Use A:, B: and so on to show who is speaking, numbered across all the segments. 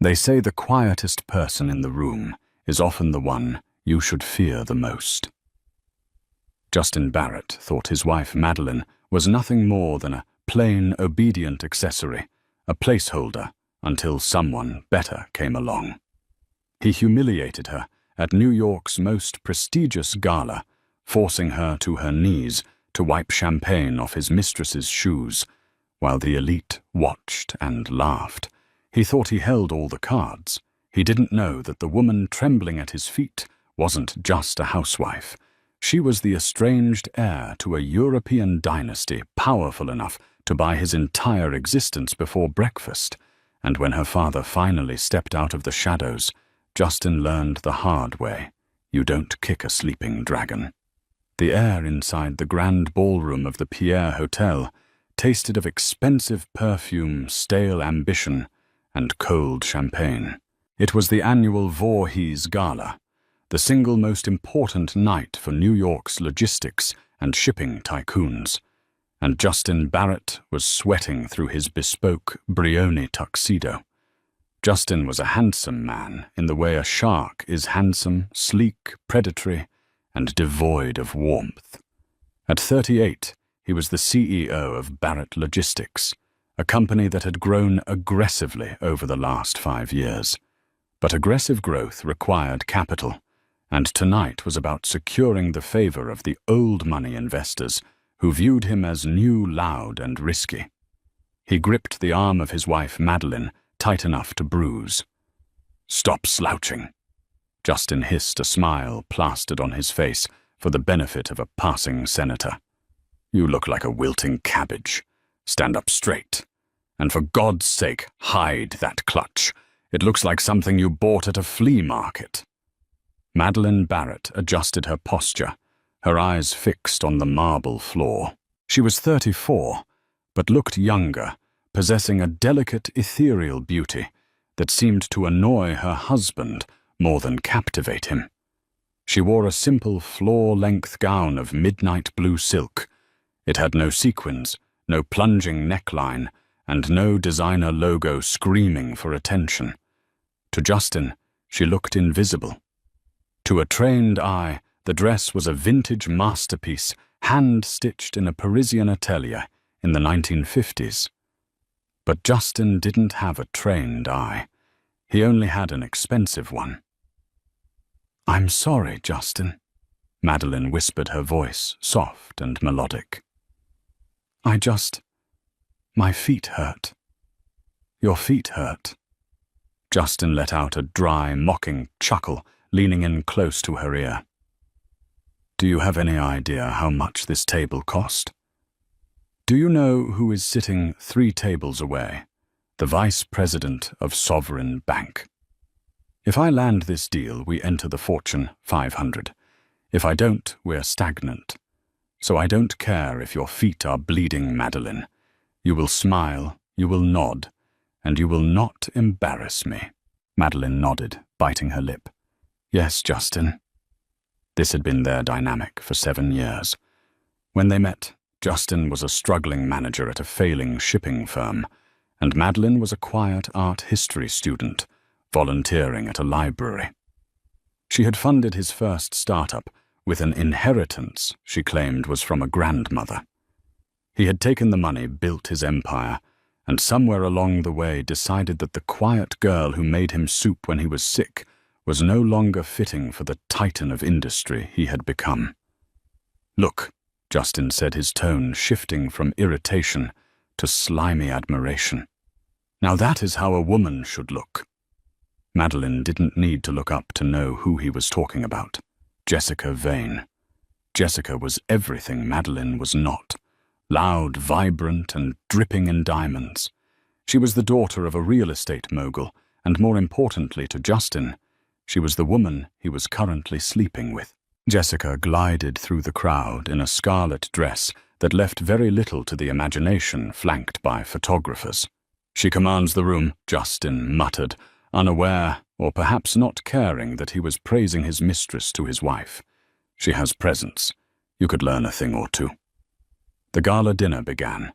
A: They say the quietest person in the room is often the one you should fear the most. Justin Barrett thought his wife Madeline was nothing more than a plain, obedient accessory, a placeholder until someone better came along. He humiliated her at New York's most prestigious gala, forcing her to her knees to wipe champagne off his mistress's shoes, while the elite watched and laughed. He thought he held all the cards. He didn't know that the woman trembling at his feet wasn't just a housewife. She was the estranged heir to a European dynasty powerful enough to buy his entire existence before breakfast, and when her father finally stepped out of the shadows, Justin learned the hard way: you don't kick a sleeping dragon. The air inside the grand ballroom of the Pierre Hotel tasted of expensive perfume, stale ambition, and cold champagne. It was the annual Voorhees Gala, the single most important night for New York's logistics and shipping tycoons, and Justin Barrett was sweating through his bespoke Brioni tuxedo. Justin was a handsome man in the way a shark is handsome, sleek, predatory, and devoid of warmth. At 38, he was the CEO of Barrett Logistics, a company that had grown aggressively over the last 5 years. But aggressive growth required capital, and tonight was about securing the favor of the old money investors who viewed him as new, loud, and risky. He gripped the arm of his wife Madeline tight enough to bruise. "Stop slouching," Justin hissed, a smile plastered on his face for the benefit of a passing senator. "You look like a wilting cabbage. Stand up straight. And for God's sake, hide that clutch. It looks like something you bought at a flea market." Madeline Barrett adjusted her posture, her eyes fixed on the marble floor. She was 34, but looked younger, possessing a delicate, ethereal beauty that seemed to annoy her husband more than captivate him. She wore a simple floor-length gown of midnight blue silk. It had no sequins, no plunging neckline, and no designer logo screaming for attention. To Justin, she looked invisible. To a trained eye, the dress was a vintage masterpiece, hand-stitched in a Parisian atelier in the 1950s. But Justin didn't have a trained eye. He only had an expensive one. "I'm sorry, Justin," Madeline whispered, her voice soft and melodic. My feet hurt." "Your feet hurt?" Justin let out a dry, mocking chuckle, leaning in close to her ear. "Do you have any idea how much this table cost? Do you know who is sitting 3 tables away? The Vice President of Sovereign Bank. If I land this deal, we enter the Fortune 500. If I don't, we're stagnant. So I don't care if your feet are bleeding, Madeline. You will smile, you will nod, and you will not embarrass me." Madeline nodded, biting her lip. "Yes, Justin." This had been their dynamic for 7 years. When they met, Justin was a struggling manager at a failing shipping firm, and Madeline was a quiet art history student, volunteering at a library. She had funded his first startup with an inheritance she claimed was from a grandmother. He had taken the money, built his empire, and somewhere along the way decided that the quiet girl who made him soup when he was sick was no longer fitting for the titan of industry he had become. "Look," Justin said, his tone shifting from irritation to slimy admiration. "Now that is how a woman should look." Madeline didn't need to look up to know who he was talking about. Jessica Vane. Jessica was everything Madeline was not. Loud, vibrant, and dripping in diamonds. She was the daughter of a real estate mogul, and more importantly to Justin, she was the woman he was currently sleeping with. Jessica glided through the crowd in a scarlet dress that left very little to the imagination, flanked by photographers. "She commands the room," Justin muttered, unaware, or perhaps not caring, that he was praising his mistress to his wife. "She has presence. You could learn a thing or two." The gala dinner began.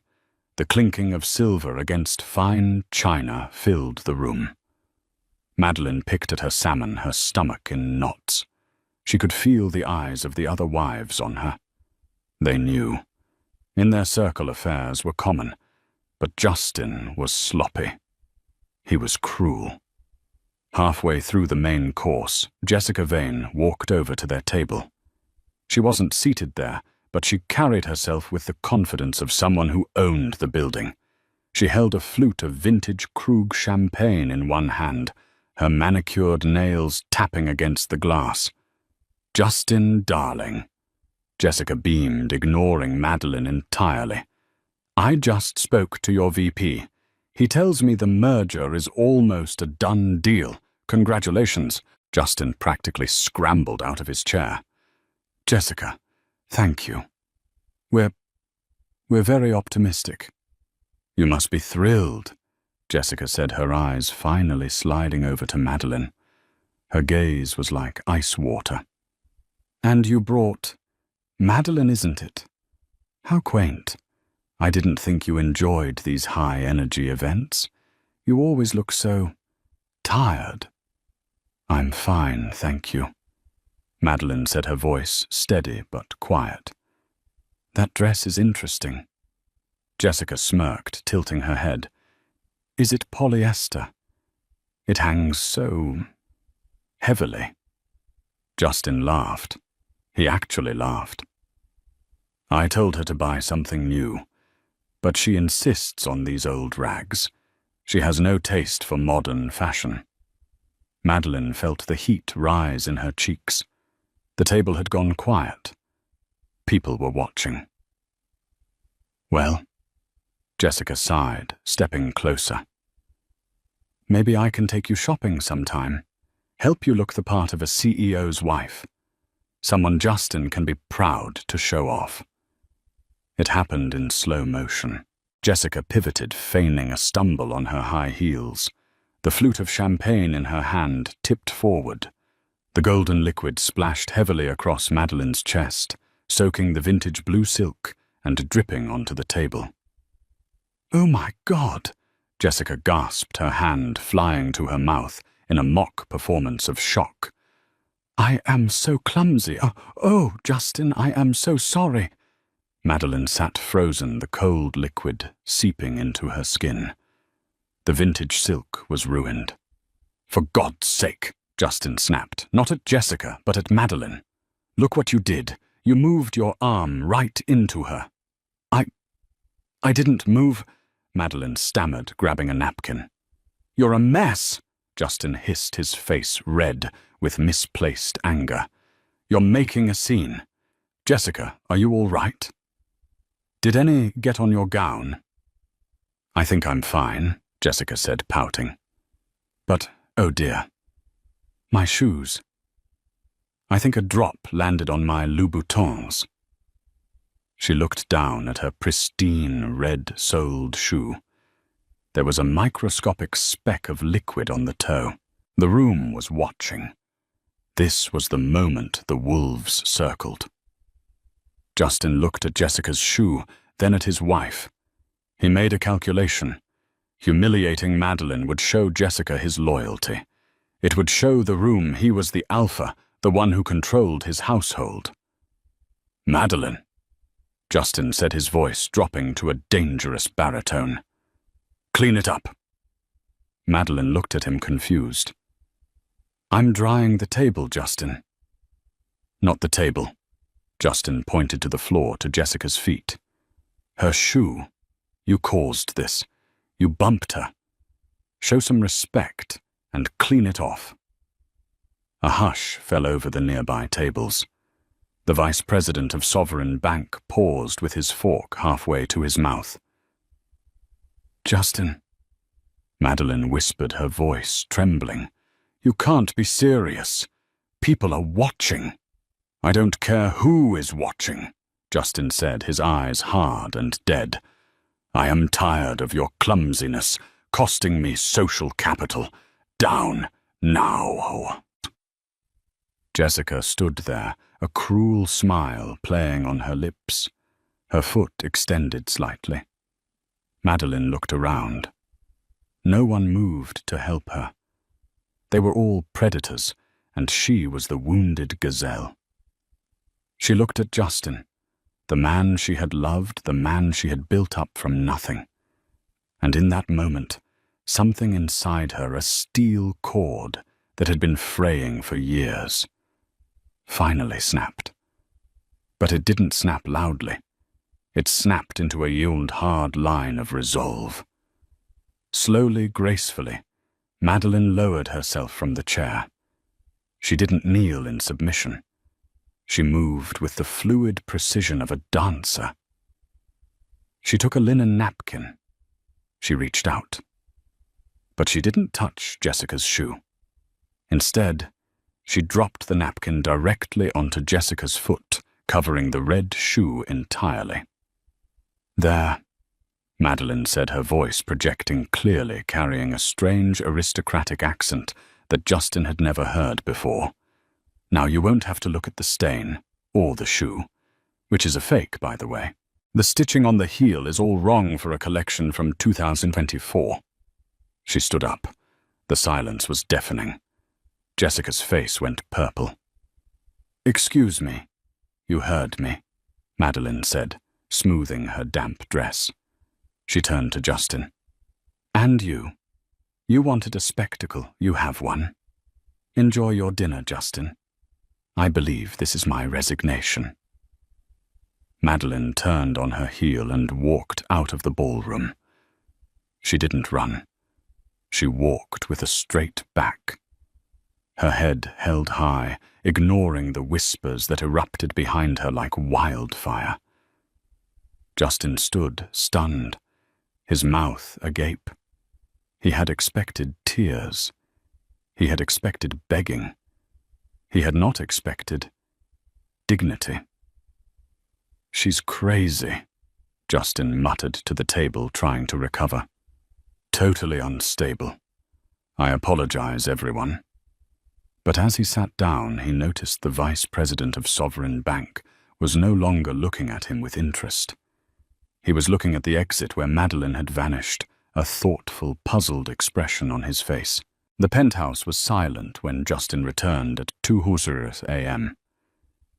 A: The clinking of silver against fine china filled the room. Madeline picked at her salmon, her stomach in knots. She could feel the eyes of the other wives on her. They knew. In their circle, affairs were common, but Justin was sloppy. He was cruel. Halfway through the main course, Jessica Vane walked over to their table. She wasn't seated there, but she carried herself with the confidence of someone who owned the building. She held a flute of vintage Krug champagne in one hand, her manicured nails tapping against the glass. "Justin, darling." Jessica beamed, ignoring Madeline entirely. "I just spoke to your VP. He tells me the merger is almost a done deal. Congratulations." Justin practically scrambled out of his chair. "Jessica, thank you. We're very optimistic." "You must be thrilled," Jessica said, her eyes finally sliding over to Madeline. Her gaze was like ice water. "And you brought Madeline, isn't it? How quaint. I didn't think you enjoyed these high-energy events. You always look so tired." "I'm fine, thank you," Madeline said, her voice steady but quiet. "That dress is interesting." Jessica smirked, tilting her head. "Is it polyester? It hangs so heavily." Justin laughed. He actually laughed. "I told her to buy something new, but she insists on these old rags. She has no taste for modern fashion." Madeline felt the heat rise in her cheeks. The table had gone quiet. People were watching. "Well," Jessica sighed, stepping closer. "Maybe I can take you shopping sometime. Help you look the part of a CEO's wife. Someone Justin can be proud to show off." It happened in slow motion. Jessica pivoted, feigning a stumble on her high heels. The flute of champagne in her hand tipped forward. The golden liquid splashed heavily across Madeline's chest, soaking the vintage blue silk and dripping onto the table. "Oh my God!" Jessica gasped, her hand flying to her mouth in a mock performance of shock. "I am so clumsy. Oh, Justin, I am so sorry." Madeline sat frozen, the cold liquid seeping into her skin. The vintage silk was ruined. "For God's sake," Justin snapped, not at Jessica, but at Madeline. "Look what you did. You moved your arm right into her." I didn't move," Madeline stammered, grabbing a napkin. "You're a mess," Justin hissed, his face red with misplaced anger. "You're making a scene. Jessica, are you all right? Did any get on your gown?" "I think I'm fine," Jessica said, pouting. "But, oh dear. My shoes. I think a drop landed on my Louboutins." She looked down at her pristine, red-soled shoe. There was a microscopic speck of liquid on the toe. The room was watching. This was the moment the wolves circled. Justin looked at Jessica's shoe, then at his wife. He made a calculation. Humiliating Madeline would show Jessica his loyalty. It would show the room he was the alpha, the one who controlled his household. "Madeline," Justin said, his voice dropping to a dangerous baritone. "Clean it up." Madeline looked at him confused. "I'm drying the table, Justin." "Not the table." Justin pointed to the floor, to Jessica's feet. "Her shoe. You caused this. You bumped her. Show some respect and clean it off." A hush fell over the nearby tables. The vice president of Sovereign Bank paused with his fork halfway to his mouth. "Justin," Madeline whispered, her voice trembling. "You can't be serious. People are watching." "I don't care who is watching," Justin said, his eyes hard and dead. "I am tired of your clumsiness, costing me social capital. Down, now." Jessica stood there, a cruel smile playing on her lips. Her foot extended slightly. Madeline looked around. No one moved to help her. They were all predators, and she was the wounded gazelle. She looked at Justin, the man she had loved, the man she had built up from nothing. And in that moment, something inside her, a steel cord that had been fraying for years, finally snapped. But it didn't snap loudly. It snapped into a yield hard line of resolve. Slowly, gracefully, Madeline lowered herself from the chair. She didn't kneel in submission. She moved with the fluid precision of a dancer. She took a linen napkin. She reached out. But she didn't touch Jessica's shoe. Instead, she dropped the napkin directly onto Jessica's foot, covering the red shoe entirely. "There," Madeline said, her voice projecting clearly, carrying a strange aristocratic accent that Justin had never heard before. "Now you won't have to look at the stain, or the shoe, which is a fake, by the way. The stitching on the heel is all wrong for a collection from 2024. She stood up. The silence was deafening. Jessica's face went purple. "Excuse me. You heard me," Madeline said, smoothing her damp dress. She turned to Justin. "And you. You wanted a spectacle. You have one. Enjoy your dinner, Justin. I believe this is my resignation." Madeline turned on her heel and walked out of the ballroom. She didn't run. She walked with a straight back. Her head held high, ignoring the whispers that erupted behind her like wildfire. Justin stood, stunned, his mouth agape. He had expected tears. He had expected begging. He had not expected dignity. "She's crazy," Justin muttered to the table, trying to recover. "Totally unstable. I apologize, everyone." But as he sat down, he noticed the vice president of Sovereign Bank was no longer looking at him with interest. He was looking at the exit where Madeline had vanished, a thoughtful, puzzled expression on his face. The penthouse was silent when Justin returned at 2:00 a.m.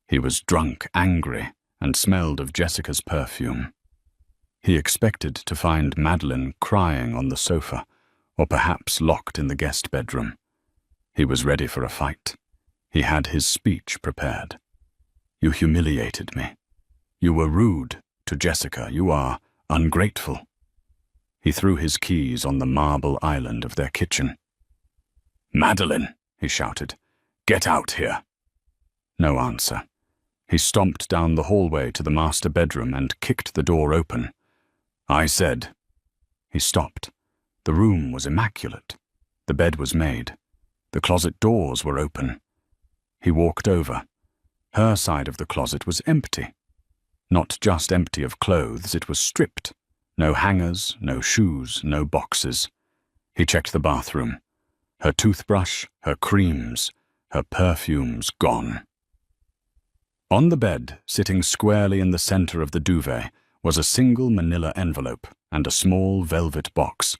A: He was drunk, angry, and smelled of Jessica's perfume. He expected to find Madeline crying on the sofa, or perhaps locked in the guest bedroom. He was ready for a fight. He had his speech prepared. "You humiliated me. You were rude to Jessica. You are ungrateful." He threw his keys on the marble island of their kitchen. "Madeline," he shouted, "get out here." No answer. He stomped down the hallway to the master bedroom and kicked the door open. "I said." He stopped. The room was immaculate. The bed was made. The closet doors were open. He walked over. Her side of the closet was empty. Not just empty of clothes, it was stripped. No hangers, no shoes, no boxes. He checked the bathroom. Her toothbrush, her creams, her perfumes gone. On the bed, sitting squarely in the center of the duvet, was a single manila envelope and a small velvet box.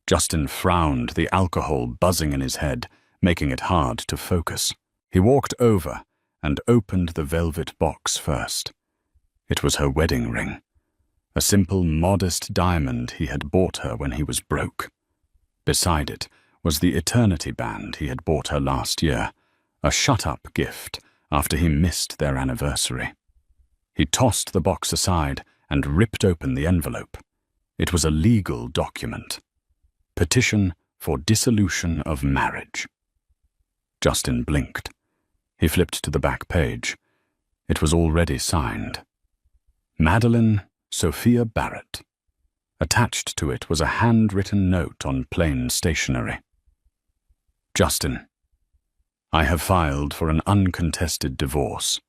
A: Justin frowned, the alcohol buzzing in his head, making it hard to focus. He walked over and opened the velvet box first. It was her wedding ring, a simple, modest diamond he had bought her when he was broke. Beside it was the eternity band he had bought her last year, a shut-up gift after he missed their anniversary. He tossed the box aside and ripped open the envelope. It was a legal document. Petition for dissolution of marriage. Justin blinked. He flipped to the back page. It was already signed. Madeline Sophia Barrett. Attached to it was a handwritten note on plain stationery. "Justin, I have filed for an uncontested divorce.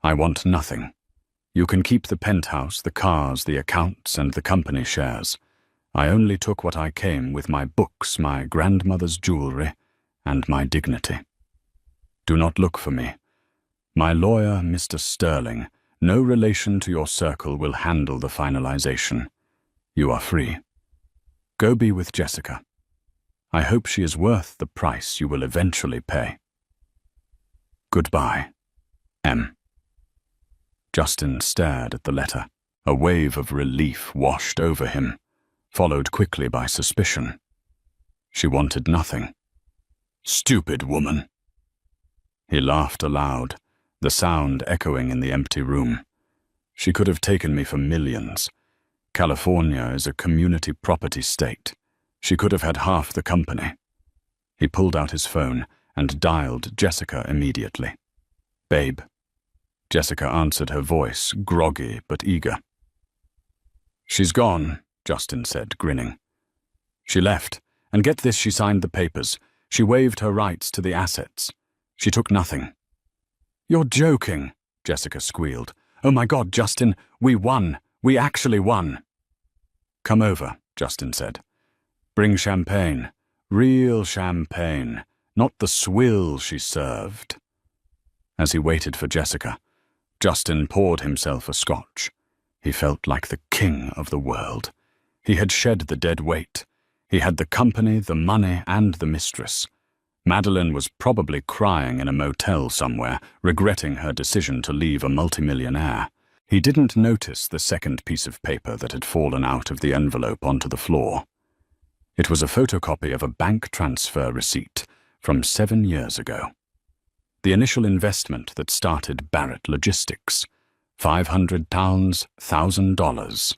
A: I want nothing. You can keep the penthouse, the cars, the accounts, and the company shares. I only took what I came with: my books, my grandmother's jewelry, and my dignity. Do not look for me. My lawyer, Mr. Sterling, no relation to your circle, will handle the finalization. You are free. Go be with Jessica. I hope she is worth the price you will eventually pay. Goodbye, M. Justin stared at the letter. A wave of relief washed over him, followed quickly by suspicion. She wanted nothing. Stupid woman. He laughed aloud, the sound echoing in the empty room. She could have taken me for millions. California is a community property state. She could have had half the company. He pulled out his phone and dialed Jessica immediately. Babe. Jessica answered, her voice groggy but eager. She's gone, Justin said, grinning. She left, and get this, she signed the papers. She waived her rights to the assets. She took nothing. You're joking, Jessica squealed. Oh my God, Justin, we won. We actually won. Come over, Justin said. Bring champagne. Real champagne, not the swill she served. As he waited for Jessica, Justin poured himself a scotch. He felt like the king of the world. He had shed the dead weight. He had the company, the money, and the mistress. Madeline was probably crying in a motel somewhere, regretting her decision to leave a multimillionaire. He didn't notice the second piece of paper that had fallen out of the envelope onto the floor. It was a photocopy of a bank transfer receipt from 7 years ago. The initial investment that started Barrett Logistics, $500,000.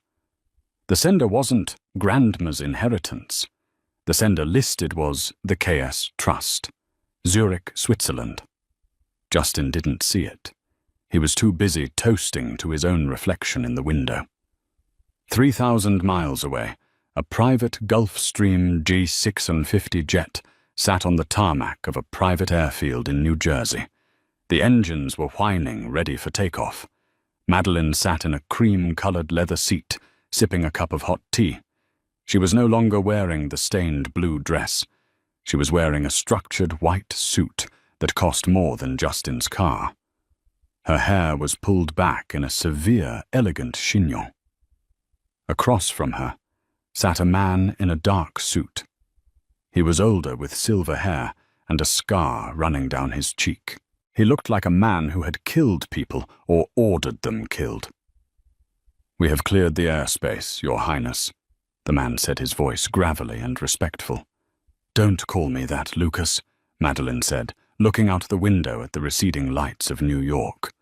A: The sender wasn't Grandma's inheritance. The sender listed was the KS Trust, Zurich, Switzerland. Justin didn't see it. He was too busy toasting to his own reflection in the window. 3,000 miles away, a private Gulfstream G650 jet sat on the tarmac of a private airfield in New Jersey. The engines were whining, ready for takeoff. Madeline sat in a cream-colored leather seat, sipping a cup of hot tea. She was no longer wearing the stained blue dress. She was wearing a structured white suit that cost more than Justin's car. Her hair was pulled back in a severe, elegant chignon. Across from her sat a man in a dark suit. He was older, with silver hair and a scar running down his cheek. He looked like a man who had killed people or ordered them killed. "We have cleared the airspace, Your Highness," the man said, his voice gravelly and respectful. "Don't call me that, Lucas," Madeline said, looking out the window at the receding lights of New York.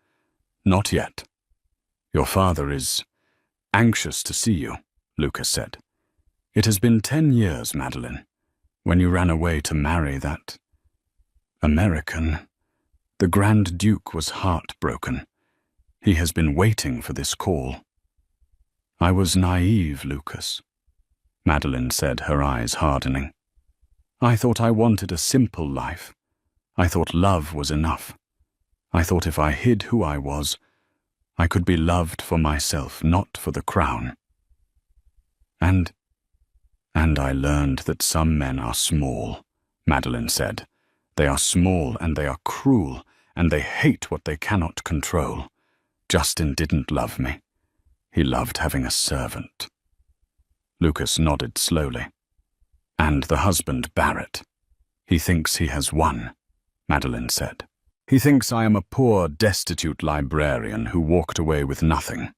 A: "Not yet. Your father is anxious to see you," Lucas said. "It has been 10 years, Madeline, when you ran away to marry that American. The Grand Duke was heartbroken. He has been waiting for this call." "I was naive, Lucas," Madeline said, her eyes hardening. "I thought I wanted a simple life. I thought love was enough. I thought if I hid who I was, I could be loved for myself, not for the crown. And I learned that some men are small," Madeline said. "They are small and they are cruel, and they hate what they cannot control. Justin didn't love me. He loved having a servant." Lucas nodded slowly. "And the husband, Barrett. He thinks he has won," Madeline said. "He thinks I am a poor, destitute librarian who walked away with nothing."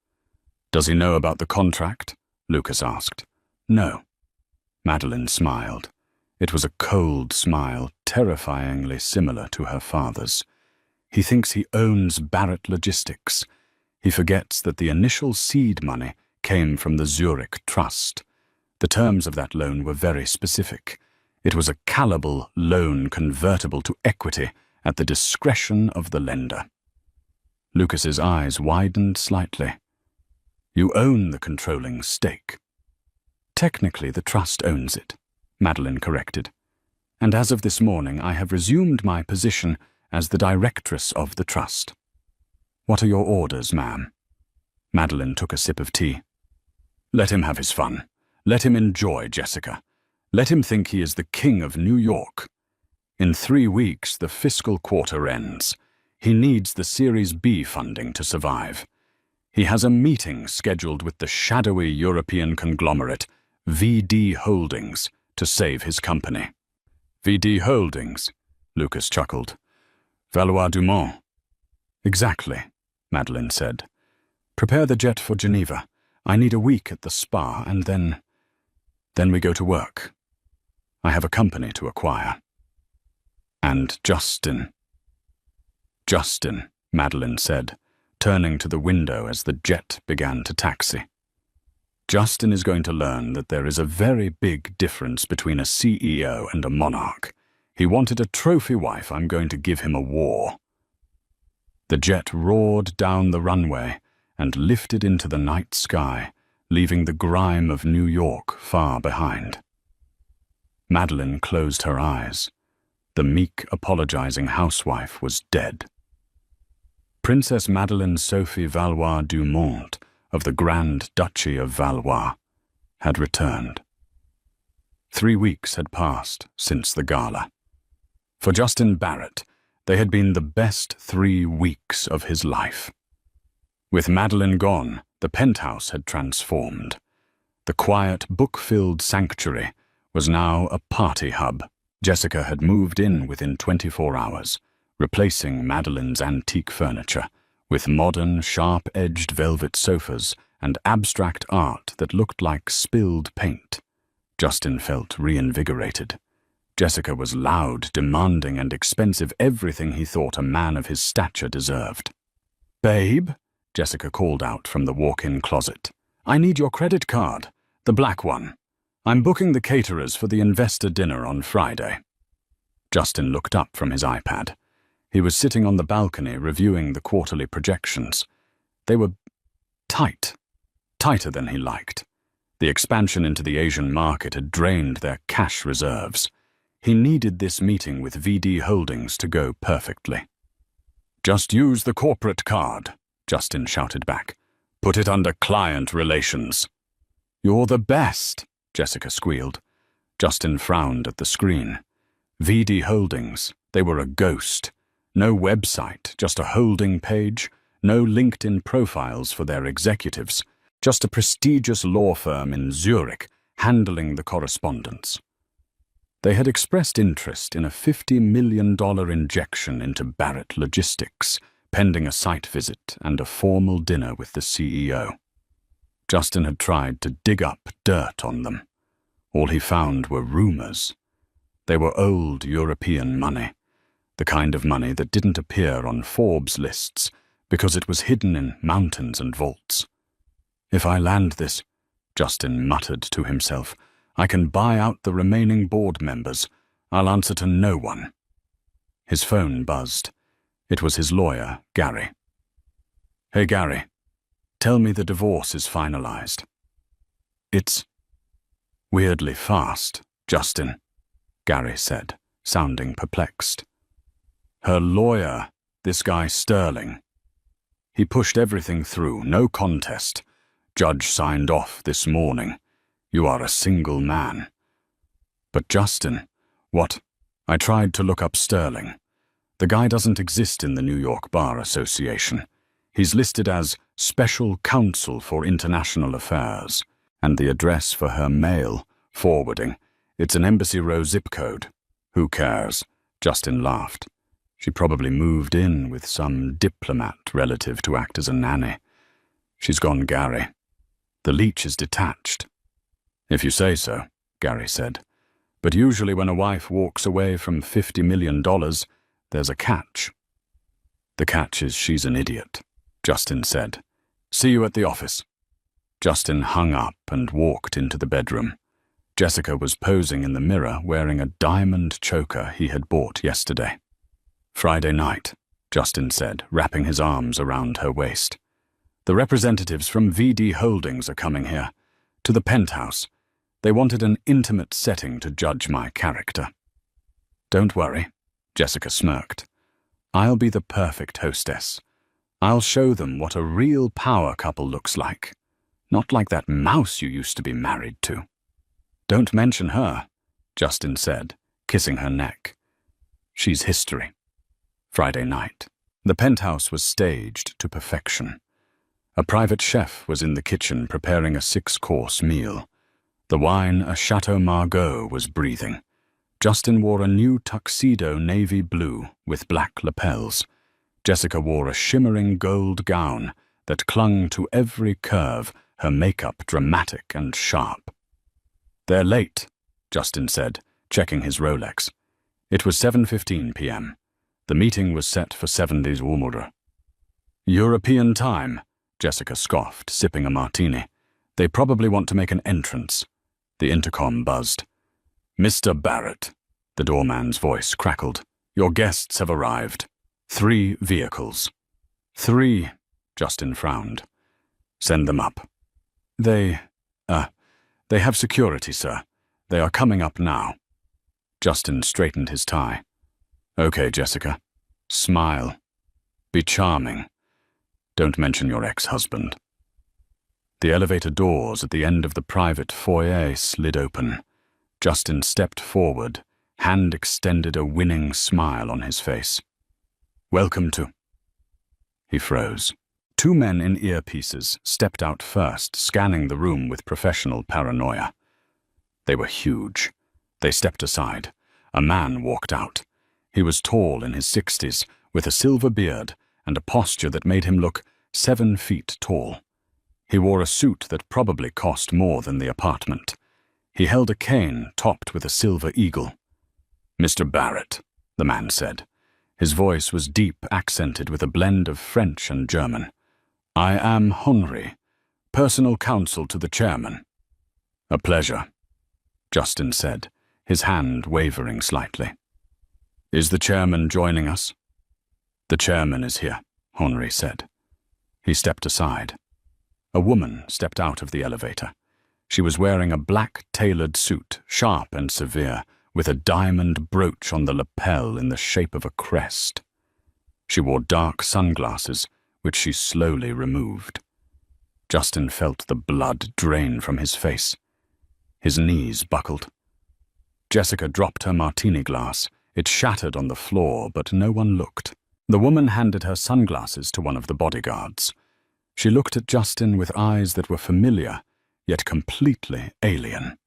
A: "Does he know about the contract?" Lucas asked. "No." Madeline smiled. It was a cold smile, terrifyingly similar to her father's. "He thinks he owns Barrett Logistics. He forgets that the initial seed money came from the Zurich Trust. The terms of that loan were very specific. It was a callable loan convertible to equity at the discretion of the lender." Lucas's eyes widened slightly. "You own the controlling stake." "Technically, the trust owns it," Madeline corrected. "And as of this morning, I have resumed my position as the directress of the trust." "What are your orders, ma'am?" Madeline took a sip of tea. "Let him have his fun. Let him enjoy Jessica. Let him think he is the king of New York. In 3 weeks, the fiscal quarter ends. He needs the Series B funding to survive. He has a meeting scheduled with the shadowy European conglomerate, VD Holdings, to save his company." VD Holdings, Lucas chuckled. Valois Dumont. Exactly, Madeleine said. Prepare the jet for Geneva. I need a week at the spa, and then we go to work. I have a company to acquire. And Justin, Madeleine said, turning to the window as the jet began to taxi. Justin is going to learn that there is a very big difference between a CEO and a monarch. He wanted a trophy wife. I'm going to give him a war. The jet roared down the runway and lifted into the night sky, leaving the grime of New York far behind. Madeleine closed her eyes. The meek, apologizing housewife was dead. Princess Madeleine Sophie Valois Dumont of the Grand Duchy of Valois had returned. 3 weeks had passed since the gala. For Justin Barrett, they had been the best 3 weeks of his life. With Madeleine gone, the penthouse had transformed. The quiet, book-filled sanctuary was now a party hub. Jessica had moved in within 24 hours, replacing Madeleine's antique furniture with modern, sharp-edged velvet sofas and abstract art that looked like spilled paint. Justin felt reinvigorated. Jessica was loud, demanding, and expensive, everything he thought a man of his stature deserved. "Babe," Jessica called out from the walk-in closet, "I need your credit card, the black one. I'm booking the caterers for the investor dinner on Friday." Justin looked up from his iPad. He was sitting on the balcony reviewing the quarterly projections. They were tighter than he liked. The expansion into the Asian market had drained their cash reserves. He needed this meeting with VD Holdings to go perfectly. "Just use the corporate card," Justin shouted back. "Put it under client relations." "You're the best," Jessica squealed. Justin frowned at the screen. VD Holdings, they were a ghost. No website, just a holding page, no LinkedIn profiles for their executives, just a prestigious law firm in Zurich handling the correspondence. They had expressed interest in a $50 million injection into Barrett Logistics, pending a site visit and a formal dinner with the CEO. Justin had tried to dig up dirt on them. All he found were rumors. They were old European money, the kind of money that didn't appear on Forbes lists because it was hidden in mountains and vaults. "If I land this," Justin muttered to himself, "I can buy out the remaining board members. I'll answer to no one." His phone buzzed. It was his lawyer, Gary. "Hey, Gary, tell me the divorce is finalized." "It's weirdly fast, Justin," Gary said, sounding perplexed. "Her lawyer, this guy Sterling. He pushed everything through, no contest. Judge signed off this morning. You are a single man." "But Justin, what?" "I tried to look up Sterling. The guy doesn't exist in the New York Bar Association. He's listed as Special Counsel for International Affairs, and the address for her mail, forwarding, it's an Embassy Row zip code. Who cares?" Justin laughed. "She probably moved in with some diplomat relative to act as a nanny. She's gone Gary. The leech is detached." "If you say so," Gary said. "But usually when a wife walks away from $50 million, there's a catch." "The catch is she's an idiot," Justin said. "See you at the office." Justin hung up and walked into the bedroom. Jessica was posing in the mirror wearing a diamond choker he had bought yesterday. "Friday night," Justin said, wrapping his arms around her waist. "The representatives from VD Holdings are coming here, to the penthouse. They wanted an intimate setting to judge my character." "Don't worry," Jessica smirked. "I'll be the perfect hostess. I'll show them what a real power couple looks like. Not like that mouse you used to be married to." "Don't mention her," Justin said, kissing her neck. "She's history." Friday night. The penthouse was staged to perfection. A private chef was in the kitchen preparing a 6-course meal. The wine, a Chateau Margaux, was breathing. Justin wore a new tuxedo navy blue with black lapels. Jessica wore a shimmering gold gown that clung to every curve, her makeup dramatic and sharp. "They're late," Justin said, checking his Rolex. It was 7:15 p.m. The meeting was set for 70 Uhr. "European time," Jessica scoffed, sipping a martini. "They probably want to make an entrance." The intercom buzzed. "Mr. Barrett," the doorman's voice crackled, "your guests have arrived. 3 vehicles." "3," Justin frowned. "Send them up." They have security, sir. They are coming up now." Justin straightened his tie. "Okay, Jessica. Smile. Be charming. Don't mention your ex-husband." The elevator doors at the end of the private foyer slid open. Justin stepped forward, hand extended, a winning smile on his face. "Welcome to—" He froze. 2 men in earpieces stepped out first, scanning the room with professional paranoia. They were huge. They stepped aside. A man walked out. He was tall, in his 60s, with a silver beard and a posture that made him look 7 feet tall. He wore a suit that probably cost more than the apartment. He held a cane topped with a silver eagle. "Mr. Barrett," the man said. His voice was deep, accented with a blend of French and German. "I am Henri, personal counsel to the chairman." "A pleasure," Justin said, his hand wavering slightly. "Is the chairman joining us?" "The chairman is here," Henri said. He stepped aside. A woman stepped out of the elevator. She was wearing a black tailored suit, sharp and severe, with a diamond brooch on the lapel in the shape of a crest. She wore dark sunglasses, which she slowly removed. Justin felt the blood drain from his face. His knees buckled. Jessica dropped her martini glass. It shattered on the floor, but no one looked. The woman handed her sunglasses to one of the bodyguards. She looked at Justin with eyes that were familiar, yet completely alien.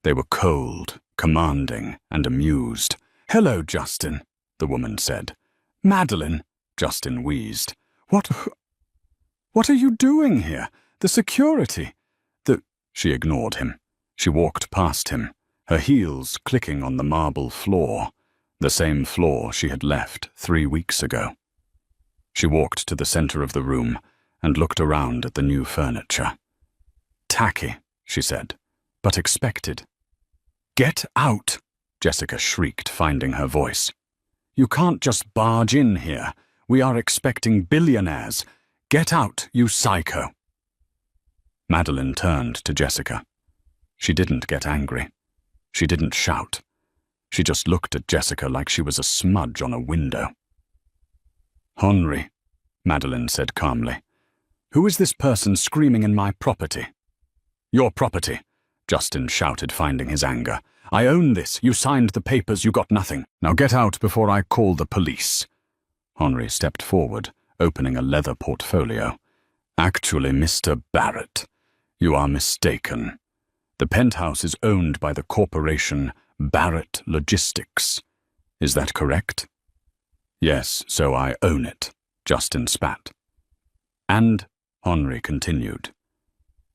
A: They were cold, commanding, and amused. "Hello, Justin," the woman said. "Madeline," Justin wheezed. What are you doing here? The security." She ignored him. She walked past him, her heels clicking on the marble floor, the same floor she had left 3 weeks ago. She walked to the center of the room and looked around at the new furniture. "Tacky," she said, "but expected." "Get out!" Jessica shrieked, finding her voice. "You can't just barge in here. We are expecting billionaires. Get out, you psycho." Madeline turned to Jessica. She didn't get angry. She didn't shout. She just looked at Jessica like she was a smudge on a window. "Henri," Madeline said calmly, "who is this person screaming in my property?" "Your property," Justin shouted, finding his anger. "I own this. You signed the papers. You got nothing. Now get out before I call the police." Henri stepped forward, opening a leather portfolio. "Actually, Mr. Barrett, you are mistaken. The penthouse is owned by the corporation Barrett Logistics. Is that correct?" "Yes, so I own it," Justin spat. "And," Henri continued,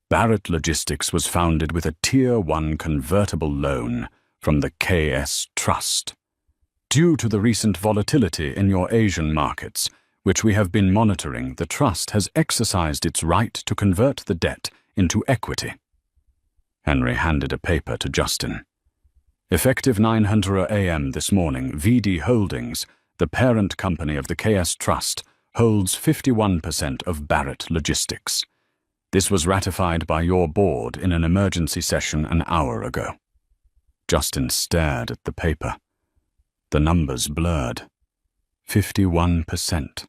A: "Barrett Logistics was founded with a Tier 1 convertible loan from the KS Trust. Due to the recent volatility in your Asian markets, which we have been monitoring, the trust has exercised its right to convert the debt into equity." Henri handed a paper to Justin. "Effective 900 a.m. this morning, VD Holdings, the parent company of the KS Trust, holds 51% of Barrett Logistics. This was ratified by your board in an emergency session an hour ago." Justin stared at the paper. The numbers blurred. 51%.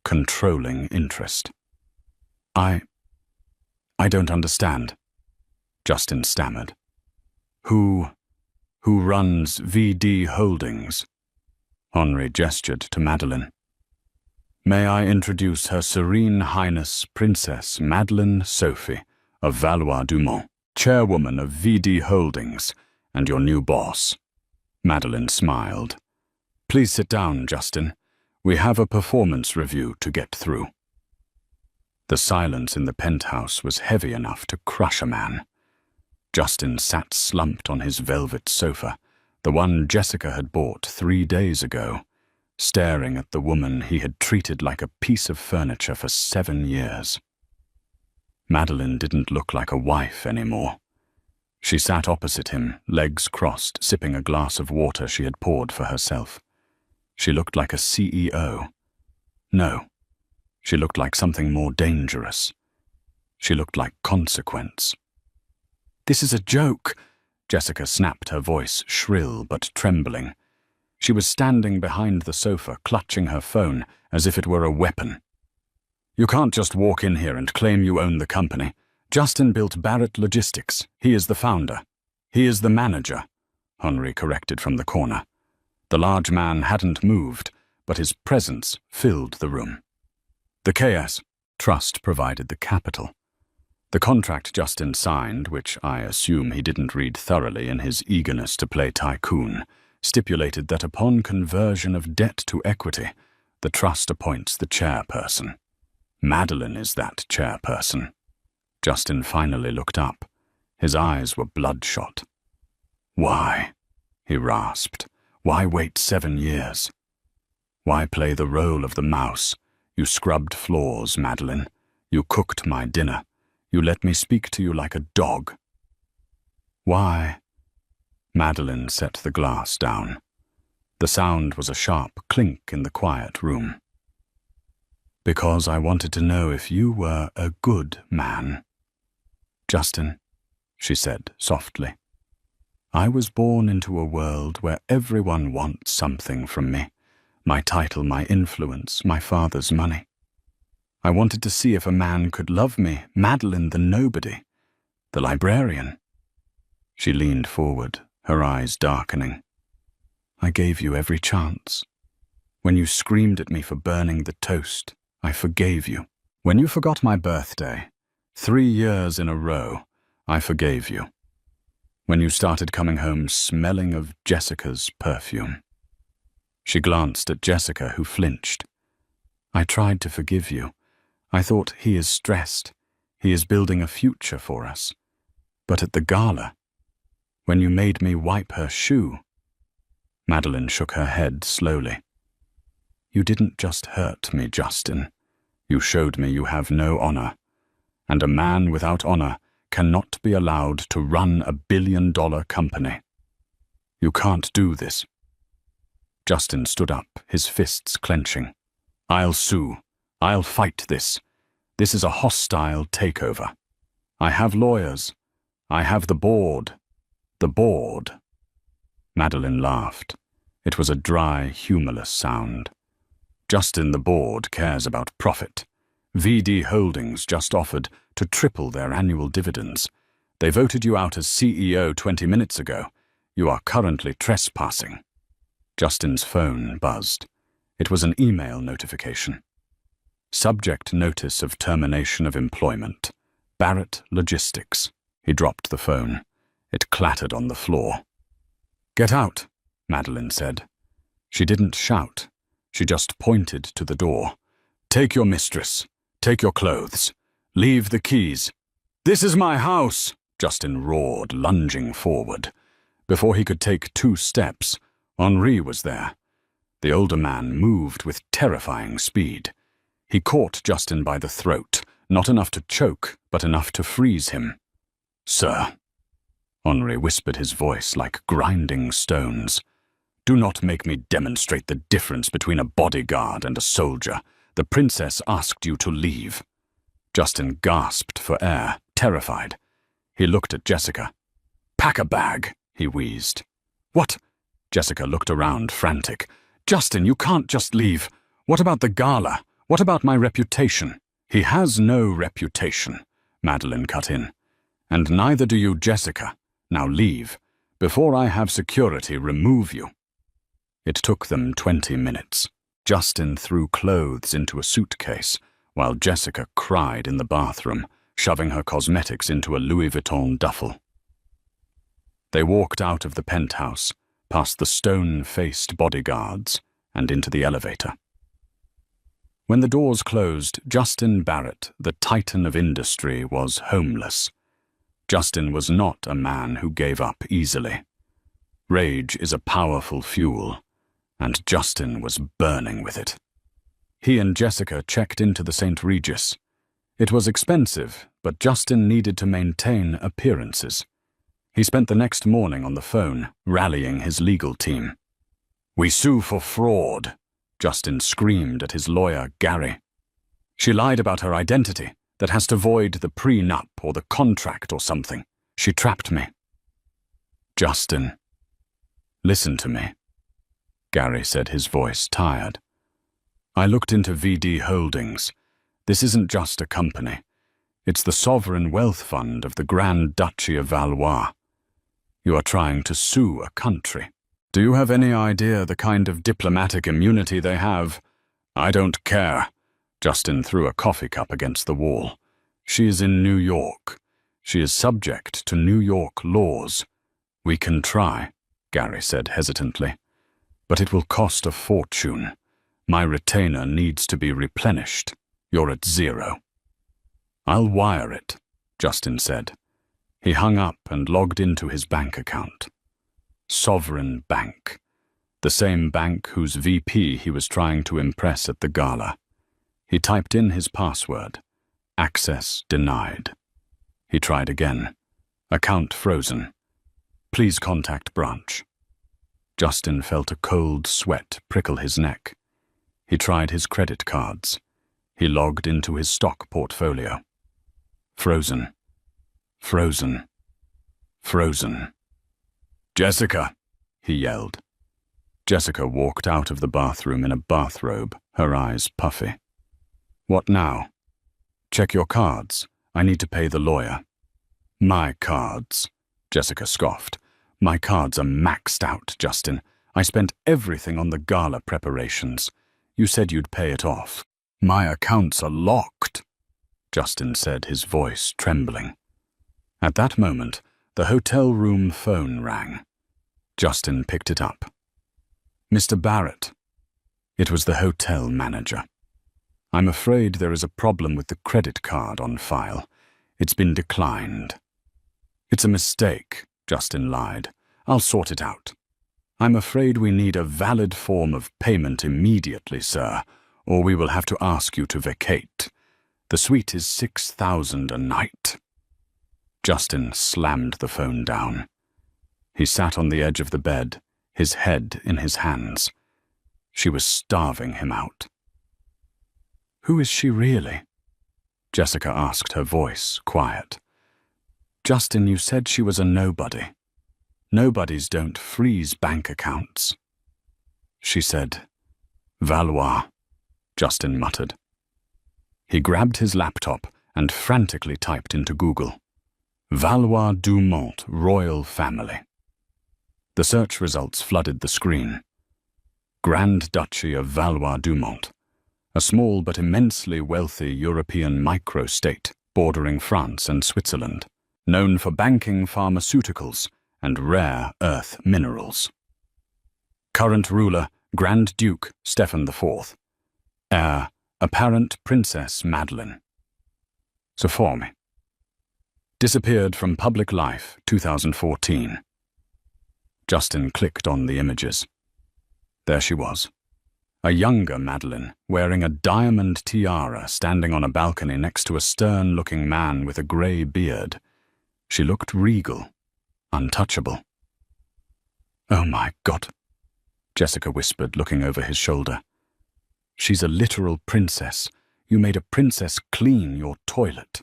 A: Controlling interest. I don't understand," Justin stammered. Who runs VD Holdings?" Henri gestured to Madeline. "May I introduce Her Serene Highness Princess Madeline Sophie of Valois-Dumont, chairwoman of VD Holdings, and your new boss." Madeline smiled. "Please sit down, Justin. We have a performance review to get through." The silence in the penthouse was heavy enough to crush a man. Justin sat slumped on his velvet sofa, the one Jessica had bought 3 days ago, staring at the woman he had treated like a piece of furniture for 7 years. Madeline didn't look like a wife anymore. She sat opposite him, legs crossed, sipping a glass of water she had poured for herself. She looked like a CEO. No, she looked like something more dangerous. She looked like consequence. "This is a joke," Jessica snapped, her voice shrill but trembling. She was standing behind the sofa, clutching her phone as if it were a weapon. "You can't just walk in here and claim you own the company. Justin built Barrett Logistics. He is the founder. He is the manager," Henry corrected from the corner. The large man hadn't moved, but his presence filled the room. "The KS Trust provided the capital. The contract Justin signed, which I assume he didn't read thoroughly in his eagerness to play tycoon, stipulated that upon conversion of debt to equity, the trust appoints the chairperson. Madeline is that chairperson." Justin finally looked up. His eyes were bloodshot. "Why?" he rasped. "Why wait 7 years? Why play the role of the mouse? You scrubbed floors, Madeline. You cooked my dinner. You let me speak to you like a dog. Why?" Madeline set the glass down. The sound was a sharp clink in the quiet room. "Because I wanted to know if you were a good man. Justin," she said softly, "I was born into a world where everyone wants something from me. My title, my influence, my father's money. I wanted to see if a man could love me, Madeline the nobody, the librarian." She leaned forward, her eyes darkening. "I gave you every chance. When you screamed at me for burning the toast, I forgave you. When you forgot my birthday, 3 years in a row, I forgave you. When you started coming home smelling of Jessica's perfume." She glanced at Jessica, who flinched. "I tried to forgive you. I thought, he is stressed. He is building a future for us. But at the gala, when you made me wipe her shoe..." Madeline shook her head slowly. "You didn't just hurt me, Justin. You showed me you have no honor. And a man without honor cannot be allowed to run a billion-dollar company. You can't do this." Justin stood up, his fists clenching. "I'll sue. I'll fight this. This is a hostile takeover. I have lawyers. I have the board. The board." Madeline laughed. It was a dry, humorless sound. "Justin, the board cares about profit. VD Holdings just offered to triple their annual dividends. They voted you out as CEO 20 minutes ago. You are currently trespassing." Justin's phone buzzed. It was an email notification. "Subject notice of termination of employment. Barrett Logistics." He dropped the phone. It clattered on the floor. "Get out," Madeline said. She didn't shout. She just pointed to the door. "Take your mistress. Take your clothes. Leave the keys." "This is my house," Justin roared, lunging forward. Before he could take 2 steps, Henri was there. The older man moved with terrifying speed. He caught Justin by the throat, not enough to choke, but enough to freeze him. "Sir," Henri whispered, his voice like grinding stones, "do not make me demonstrate the difference between a bodyguard and a soldier. The princess asked you to leave." Justin gasped for air, terrified. He looked at Jessica. "Pack a bag," he wheezed. "What?" Jessica looked around, frantic. "Justin, you can't just leave. What about the gala? What about my reputation?" "He has no reputation," Madeline cut in. "And neither do you, Jessica. Now leave, before I have security remove you." It took them 20 minutes. Justin threw clothes into a suitcase, while Jessica cried in the bathroom, shoving her cosmetics into a Louis Vuitton duffel. They walked out of the penthouse, past the stone-faced bodyguards, and into the elevator. When the doors closed, Justin Barrett, the titan of industry, was homeless. Justin was not a man who gave up easily. Rage is a powerful fuel, and Justin was burning with it. He and Jessica checked into the St. Regis. It was expensive, but Justin needed to maintain appearances. He spent the next morning on the phone, rallying his legal team. "We sue for fraud," Justin screamed at his lawyer, Gary. "She lied about her identity. That has to void the prenup or the contract or something. She trapped me." "Justin, listen to me," Gary said, his voice tired. "I looked into VD Holdings. This isn't just a company. It's the sovereign wealth fund of the Grand Duchy of Valois. You are trying to sue a country. Do you have any idea the kind of diplomatic immunity they have?" "I don't care." Justin threw a coffee cup against the wall. "She is in New York. She is subject to New York laws." "We can try," Gary said hesitantly. "But it will cost a fortune. My retainer needs to be replenished. You're at zero." "I'll wire it," Justin said. He hung up and logged into his bank account. Sovereign Bank, the same bank whose VP he was trying to impress at the gala. He typed in his password. Access denied. He tried again. Account frozen. Please contact branch. Justin felt a cold sweat prickle his neck. He tried his credit cards. He logged into his stock portfolio. Frozen. Frozen. Frozen. "Jessica," he yelled. Jessica walked out of the bathroom in a bathrobe, her eyes puffy. "What now?" "Check your cards. I need to pay the lawyer." "My cards," Jessica scoffed. "My cards are maxed out, Justin. I spent everything on the gala preparations. You said you'd pay it off." "My accounts are locked," Justin said, his voice trembling. At that moment, the hotel room phone rang. Justin picked it up. "Mr. Barrett." It was the hotel manager. "I'm afraid there is a problem with the credit card on file. It's been declined." "It's a mistake," Justin lied. "I'll sort it out." "I'm afraid we need a valid form of payment immediately, sir, or we will have to ask you to vacate. The suite is $6,000 a night." Justin slammed the phone down. He sat on the edge of the bed, his head in his hands. She was starving him out. "Who is she really?" Jessica asked, her voice quiet. "Justin, you said she was a nobody. Nobodies don't freeze bank accounts." She said, "Valois," Justin muttered. He grabbed his laptop and frantically typed into Google, "Valois Dumont royal family." The search results flooded the screen. Grand Duchy of Valois Dumont, a small but immensely wealthy European microstate bordering France and Switzerland, known for banking, pharmaceuticals, and rare earth minerals. Current ruler, Grand Duke Stephen IV. Heir, apparent Princess Madeleine. Sophomi. Disappeared from public life, 2014. Justin clicked on the images. There she was. A younger Madeleine, wearing a diamond tiara, standing on a balcony next to a stern-looking man with a grey beard. She looked regal, untouchable. "Oh my God," Jessica whispered, looking over his shoulder. "She's a literal princess. You made a princess clean your toilet."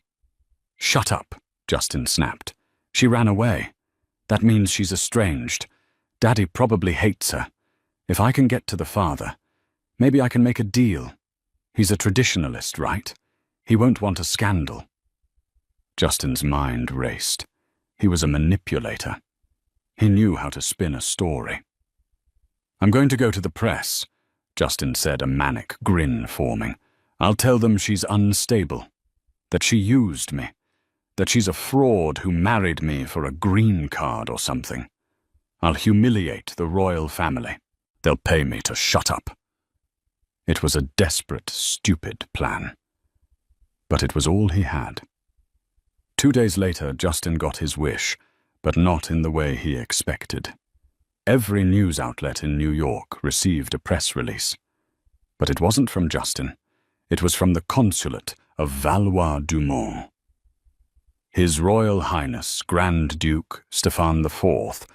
A: "Shut up," Justin snapped. "She ran away. That means she's estranged. Daddy probably hates her. If I can get to the father, maybe I can make a deal. He's a traditionalist, right? He won't want a scandal." Justin's mind raced. He was a manipulator. He knew how to spin a story. "I'm going to go to the press," Justin said, a manic grin forming. "I'll tell them she's unstable, that she used me, that she's a fraud who married me for a green card or something. I'll humiliate the royal family. They'll pay me to shut up. It was a desperate, stupid plan. But it was all he had. 2 days later, Justin got his wish, but not in the way he expected. Every news outlet in New York received a press release. But it wasn't from Justin. It was from the consulate of Valois-Dumont. His Royal Highness Grand Duke Stefan IV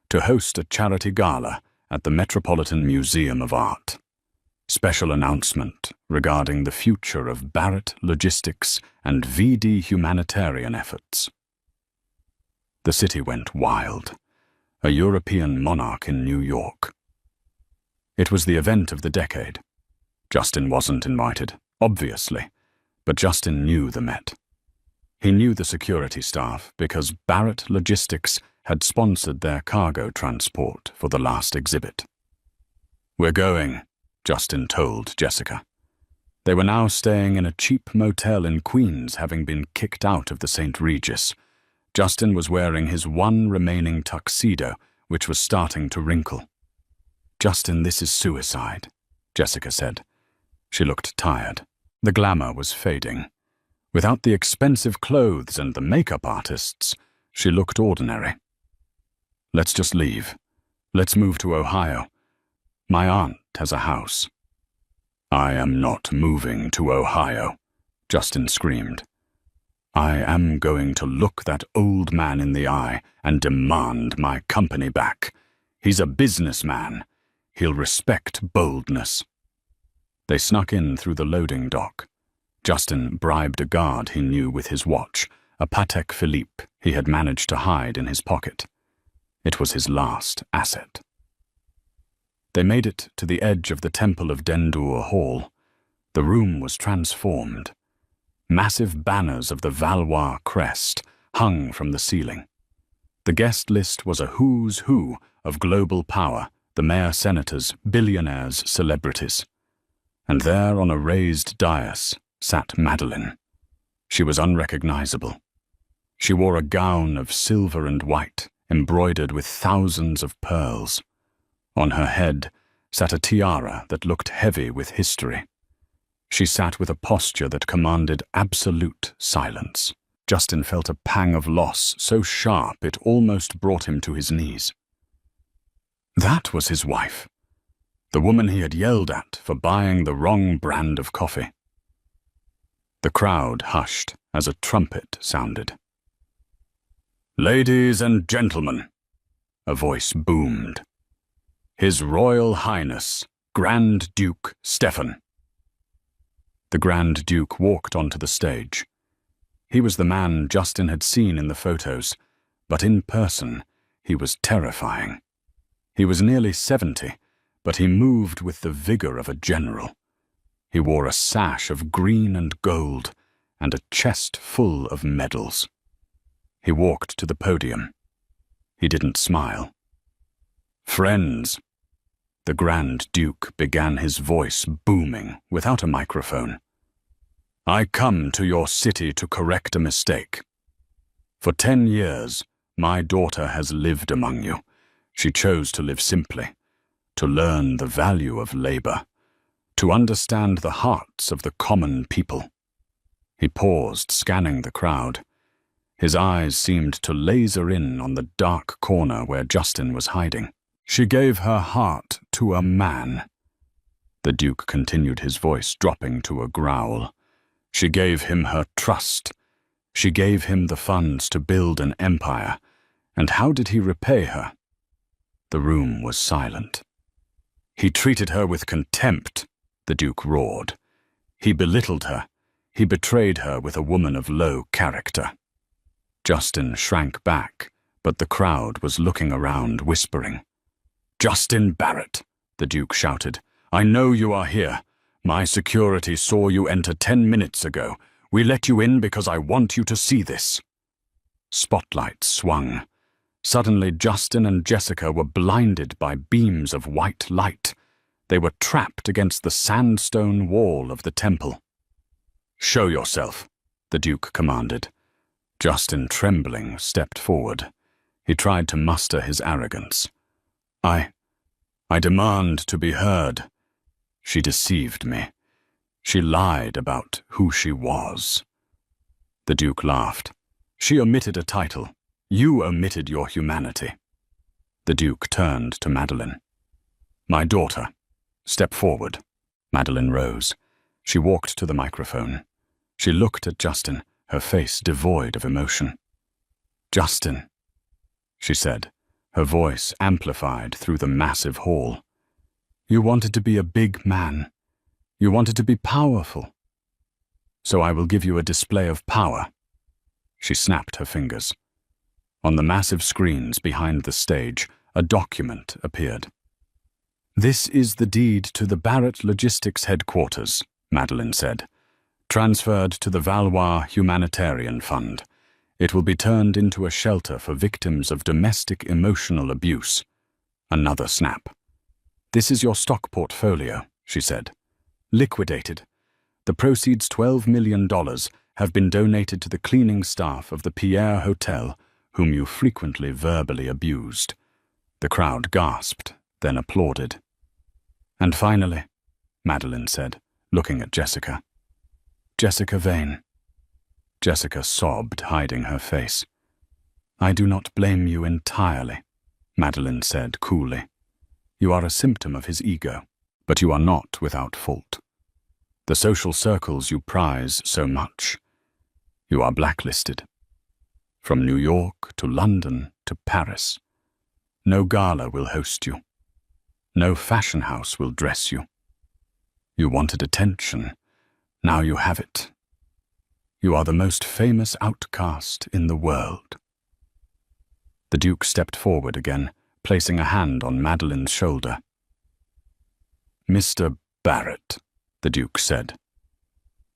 A: to host a charity gala at the Metropolitan Museum of Art. Special announcement regarding the future of Barrett Logistics and VD humanitarian efforts. The city went wild. A European monarch in New York. It was the event of the decade. Justin wasn't invited, obviously, but Justin knew the Met. He knew the security staff because Barrett Logistics had sponsored their cargo transport for the last exhibit. "We're going," Justin told Jessica. They were now staying in a cheap motel in Queens, having been kicked out of the St. Regis. Justin was wearing his one remaining tuxedo, which was starting to wrinkle. "Justin, this is suicide," Jessica said. She looked tired. The glamour was fading. Without the expensive clothes and the makeup artists, she looked ordinary. "Let's just leave. Let's move to Ohio. My aunt has a house." "I am not moving to Ohio," Justin screamed. "I am going to look that old man in the eye and demand my company back. He's a businessman. He'll respect boldness." They snuck in through the loading dock. Justin bribed a guard he knew with his watch, a Patek Philippe he had managed to hide in his pocket. It was his last asset. They made it to the edge of the Temple of Dendur Hall. The room was transformed. Massive banners of the Valois crest hung from the ceiling. The guest list was a who's who of global power, the mayor-senators, billionaires, celebrities. And there on a raised dais sat Madeline. She was unrecognizable. She wore a gown of silver and white, embroidered with thousands of pearls. On her head sat a tiara that looked heavy with history. She sat with a posture that commanded absolute silence. Justin felt a pang of loss so sharp it almost brought him to his knees. That was his wife, the woman he had yelled at for buying the wrong brand of coffee. The crowd hushed as a trumpet sounded. "Ladies and gentlemen," a voice boomed. "His Royal Highness, Grand Duke Stefan." The Grand Duke walked onto the stage. He was the man Justin had seen in the photos, but in person, he was terrifying. He was nearly 70, but he moved with the vigor of a general. He wore a sash of green and gold and a chest full of medals. He walked to the podium. He didn't smile. "Friends," the Grand Duke began, his voice booming without a microphone. "I come to your city to correct a mistake. For 10 years, my daughter has lived among you. She chose to live simply, to learn the value of labor, to understand the hearts of the common people." He paused, scanning the crowd. His eyes seemed to laser in on the dark corner where Justin was hiding. "She gave her heart to a man." The Duke continued, his voice dropping to a growl. "She gave him her trust. She gave him the funds to build an empire. And how did he repay her?" The room was silent. "He treated her with contempt," the Duke roared. "He belittled her. He betrayed her with a woman of low character." Justin shrank back, but the crowd was looking around, whispering. "Justin Barrett," the Duke shouted. "I know you are here. My security saw you enter 10 minutes ago. We let you in because I want you to see this." Spotlights swung. Suddenly, Justin and Jessica were blinded by beams of white light. They were trapped against the sandstone wall of the temple. "Show yourself," the Duke commanded. Justin, trembling, stepped forward. He tried to muster his arrogance. I demand to be heard. She deceived me. She lied about who she was." The Duke laughed. "She omitted a title. You omitted your humanity." The Duke turned to Madeline. "My daughter, step forward." Madeline rose. She walked to the microphone. She looked at Justin, her face devoid of emotion. "Justin," she said, her voice amplified through the massive hall. "You wanted to be a big man. You wanted to be powerful. So I will give you a display of power." She snapped her fingers. On the massive screens behind the stage, a document appeared. "This is the deed to the Barrett Logistics headquarters," Madeline said. "Transferred to the Valois Humanitarian Fund. It will be turned into a shelter for victims of domestic emotional abuse." Another snap. "This is your stock portfolio," she said. "Liquidated. The proceeds, $12 million, have been donated to the cleaning staff of the Pierre Hotel, whom you frequently verbally abused." The crowd gasped, then applauded. "And finally," Madeline said, looking at Jessica. "Jessica Vane." Jessica sobbed, hiding her face. "I do not blame you entirely," Madeline said coolly. "You are a symptom of his ego, but you are not without fault. The social circles you prize so much. You are blacklisted. From New York to London to Paris. No gala will host you. No fashion house will dress you. You wanted attention. Now you have it. You are the most famous outcast in the world." The Duke stepped forward again, placing a hand on Madeline's shoulder. "Mr. Barrett," the Duke said,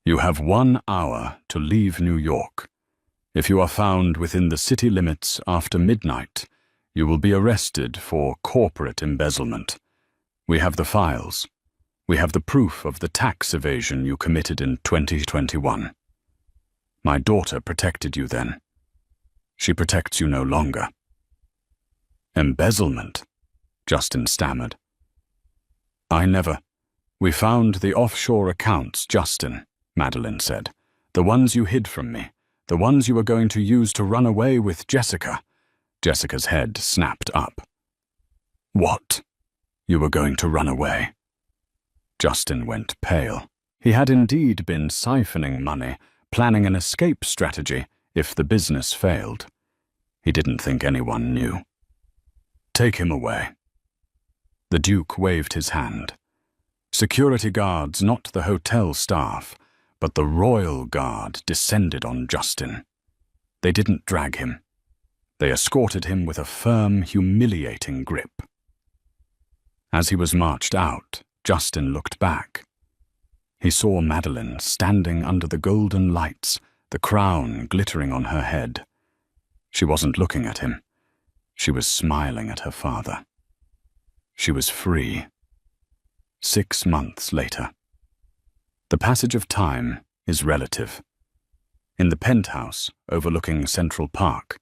A: "you have 1 hour to leave New York. If you are found within the city limits after midnight, you will be arrested for corporate embezzlement. We have the files. We have the proof of the tax evasion you committed in 2021. My daughter protected you then. She protects you no longer." "Embezzlement," Justin stammered. We found the offshore accounts, Justin," Madeline said. "The ones you hid from me. The ones you were going to use to run away with Jessica." Jessica's head snapped up. "What? You were going to run away?" Justin went pale. He had indeed been siphoning money, planning an escape strategy if the business failed. He didn't think anyone knew. "Take him away." The Duke waved his hand. Security guards, not the hotel staff, but the royal guard, descended on Justin. They didn't drag him. They escorted him with a firm, humiliating grip. As he was marched out, Justin looked back. He saw Madeline standing under the golden lights, the crown glittering on her head. She wasn't looking at him. She was smiling at her father. She was free. 6 months later. The passage of time is relative. In the penthouse overlooking Central Park,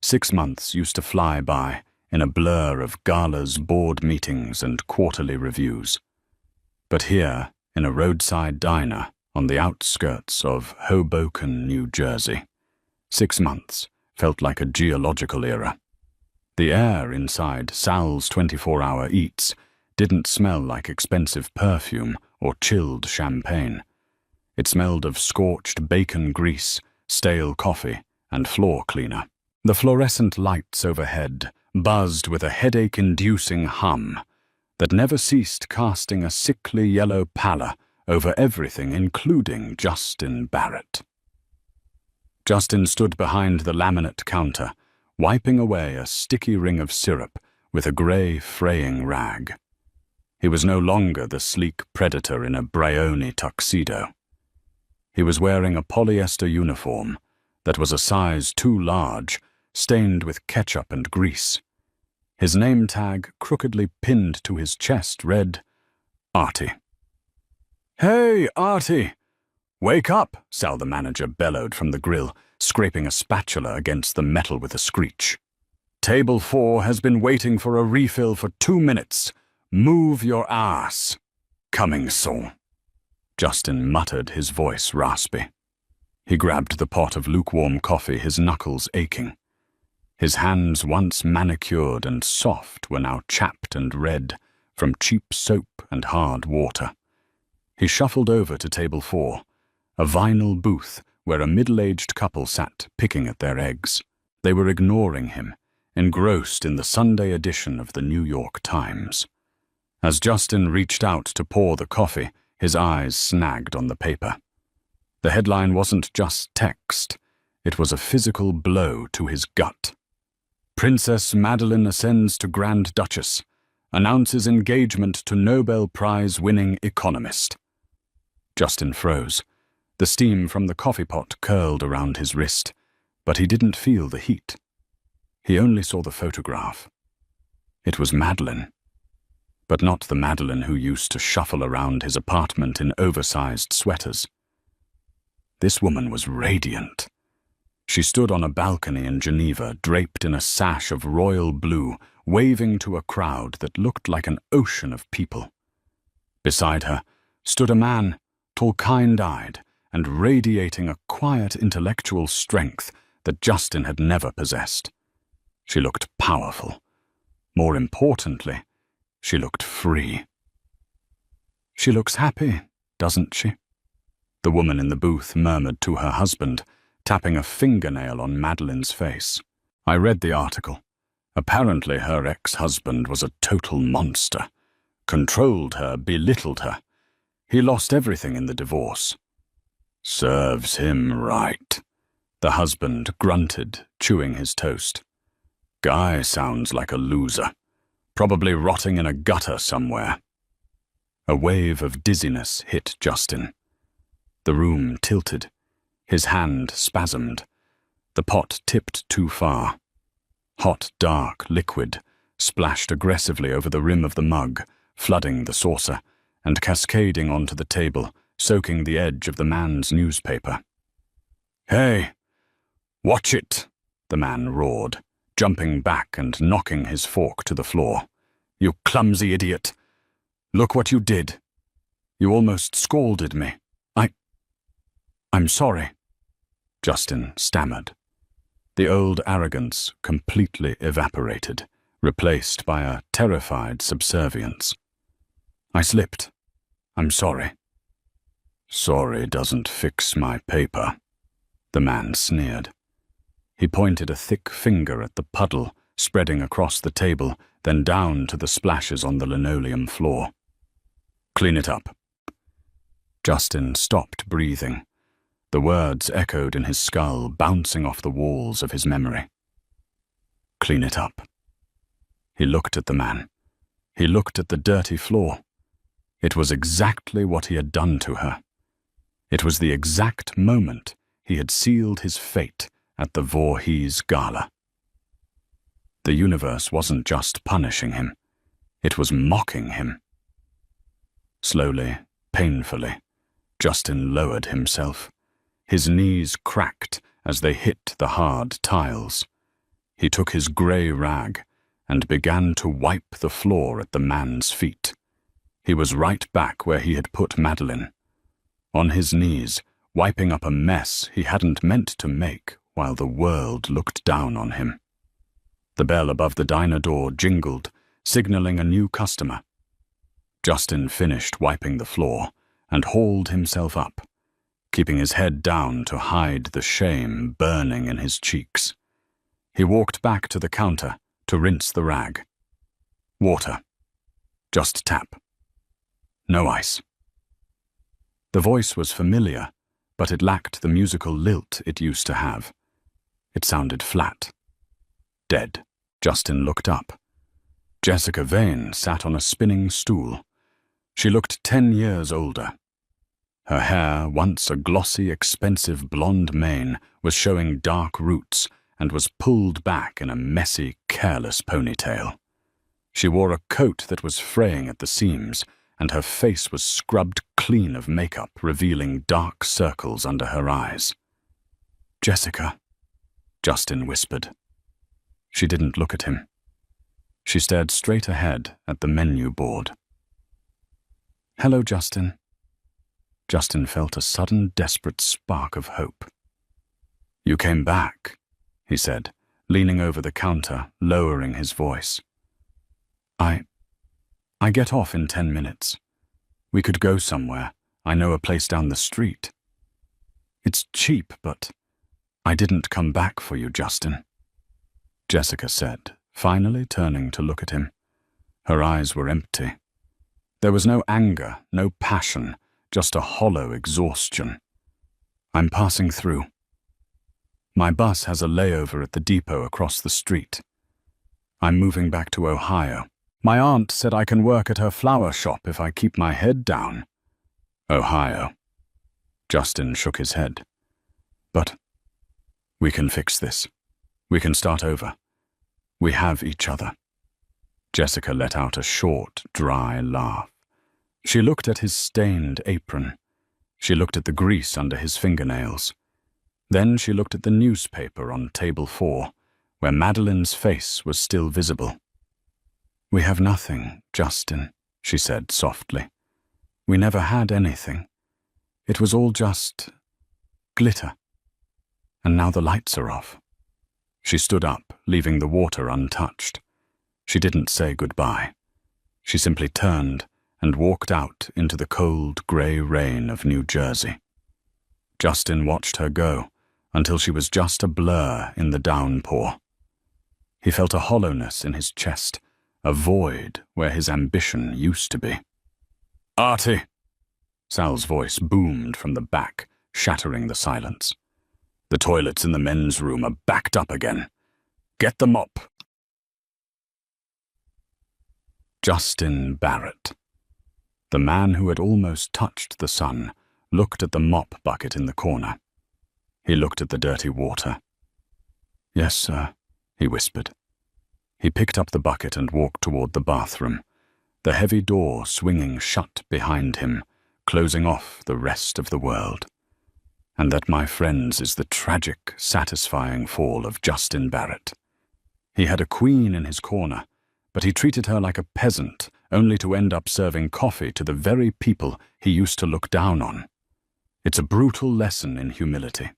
A: 6 months used to fly by in a blur of galas, board meetings, and quarterly reviews. But here, in a roadside diner on the outskirts of Hoboken, New Jersey, 6 months felt like a geological era. The air inside Sal's 24-hour eats didn't smell like expensive perfume or chilled champagne. It smelled of scorched bacon grease, stale coffee, and floor cleaner. The fluorescent lights overhead buzzed with a headache-inducing hum that never ceased casting a sickly yellow pallor over everything, including Justin Barrett. Justin stood behind the laminate counter, wiping away a sticky ring of syrup with a grey, fraying rag. He was no longer the sleek predator in a Brioni tuxedo. He was wearing a polyester uniform that was a size too large, stained with ketchup and grease. His name tag, crookedly pinned to his chest, read, Artie. "Hey, Artie! Wake up!" Sal the manager bellowed from the grill, scraping a spatula against the metal with a screech. Table 4 has been waiting for a refill for 2 minutes. Move your ass. Coming soon. Justin muttered, his voice raspy. He grabbed the pot of lukewarm coffee, his knuckles aching. His hands, once manicured and soft, were now chapped and red from cheap soap and hard water. He shuffled over to table 4, a vinyl booth where a middle-aged couple sat picking at their eggs. They were ignoring him, engrossed in the Sunday edition of the New York Times. As Justin reached out to pour the coffee, his eyes snagged on the paper. The headline wasn't just text, it was a physical blow to his gut. Princess Madeleine ascends to Grand Duchess, announces engagement to Nobel Prize-winning economist. Justin froze. The steam from the coffee pot curled around his wrist, but he didn't feel the heat. He only saw the photograph. It was Madeleine, but not the Madeleine who used to shuffle around his apartment in oversized sweaters. This woman was radiant. She stood on a balcony in Geneva, draped in a sash of royal blue, waving to a crowd that looked like an ocean of people. Beside her stood a man, tall, kind-eyed, and radiating a quiet intellectual strength that Justin had never possessed. She looked powerful. More importantly, she looked free. "She looks happy, doesn't she?" The woman in the booth murmured to her husband, tapping a fingernail on Madeleine's face. "I read the article. Apparently her ex-husband was a total monster. Controlled her, belittled her. He lost everything in the divorce." "Serves him right," the husband grunted, chewing his toast. "Guy sounds like a loser. Probably rotting in a gutter somewhere." A wave of dizziness hit Justin. The room tilted. His hand spasmed. The pot tipped too far. Hot, dark liquid splashed aggressively over the rim of the mug, flooding the saucer, and cascading onto the table, soaking the edge of the man's newspaper. "Hey, watch it," the man roared, jumping back and knocking his fork to the floor. "You clumsy idiot. Look what you did. You almost scalded me. I'm sorry," Justin stammered. The old arrogance completely evaporated, replaced by a terrified subservience. "I slipped. I'm sorry." "Sorry doesn't fix my paper," the man sneered. He pointed a thick finger at the puddle spreading across the table, then down to the splashes on the linoleum floor. "Clean it up." Justin stopped breathing. The words echoed in his skull, bouncing off the walls of his memory. "Clean it up." He looked at the man. He looked at the dirty floor. It was exactly what he had done to her. It was the exact moment he had sealed his fate at the Voorhees Gala. The universe wasn't just punishing him. It was mocking him. Slowly, painfully, Justin lowered himself. His knees cracked as they hit the hard tiles. He took his grey rag and began to wipe the floor at the man's feet. He was right back where he had put Madeleine, on his knees, wiping up a mess he hadn't meant to make while the world looked down on him. The bell above the diner door jingled, signaling a new customer. Justin finished wiping the floor and hauled himself up, keeping his head down to hide the shame burning in his cheeks. He walked back to the counter to rinse the rag. "Water. Just tap. No ice." The voice was familiar, but it lacked the musical lilt it used to have. It sounded flat. Dead. Justin looked up. Jessica Vane sat on a spinning stool. She looked 10 years older. Her hair, once a glossy, expensive blonde mane, was showing dark roots and was pulled back in a messy, careless ponytail. She wore a coat that was fraying at the seams, and her face was scrubbed clean of makeup, revealing dark circles under her eyes. "Jessica," Justin whispered. She didn't look at him. She stared straight ahead at the menu board. "Hello, Justin." Justin felt a sudden, desperate spark of hope. "You came back," he said, leaning over the counter, lowering his voice. I get off in 10 minutes. We could go somewhere. I know a place down the street. It's cheap, but I didn't come back for you, Justin," Jessica said, finally turning to look at him. Her eyes were empty. There was no anger, no passion, just a hollow exhaustion. "I'm passing through. My bus has a layover at the depot across the street. I'm moving back to Ohio. My aunt said I can work at her flower shop if I keep my head down." "Ohio." Justin shook his head. "But we can fix this. We can start over. We have each other." Jessica let out a short, dry laugh. She looked at his stained apron. She looked at the grease under his fingernails. Then she looked at the newspaper on table 4, where Madeline's face was still visible. "We have nothing, Justin," she said softly. "We never had anything. It was all just glitter. And now the lights are off." She stood up, leaving the water untouched. She didn't say goodbye. She simply turned and walked out into the cold, grey rain of New Jersey. Justin watched her go until she was just a blur in the downpour. He felt a hollowness in his chest, a void where his ambition used to be. "Artie!" Sal's voice boomed from the back, shattering the silence. "The toilets in the men's room are backed up again. Get the mop." Justin Barrett. The man who had almost touched the sun looked at the mop bucket in the corner. He looked at the dirty water. "Yes, sir," he whispered. He picked up the bucket and walked toward the bathroom, the heavy door swinging shut behind him, closing off the rest of the world. And that, my friends, is the tragic, satisfying fall of Justin Barrett. He had a queen in his corner, but he treated her like a peasant, only to end up serving coffee to the very people he used to look down on. It's a brutal lesson in humility.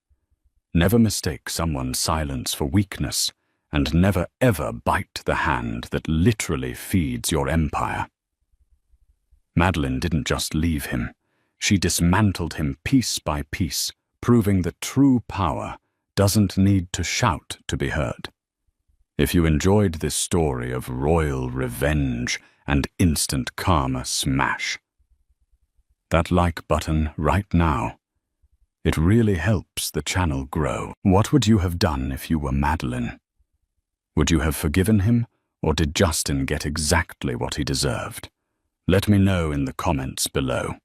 A: Never mistake someone's silence for weakness, and never ever bite the hand that literally feeds your empire. Madeline didn't just leave him. She dismantled him piece by piece, proving that true power doesn't need to shout to be heard. If you enjoyed this story of royal revenge and instant karma smash, that like button right now. It really helps the channel grow. What would you have done if you were Madeline? Would you have forgiven him, or did Justin get exactly what he deserved? Let me know in the comments below.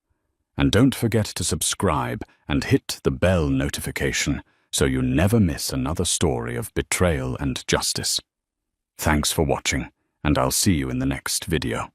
A: And don't forget to subscribe and hit the bell notification so you never miss another story of betrayal and justice. Thanks for watching, and I'll see you in the next video.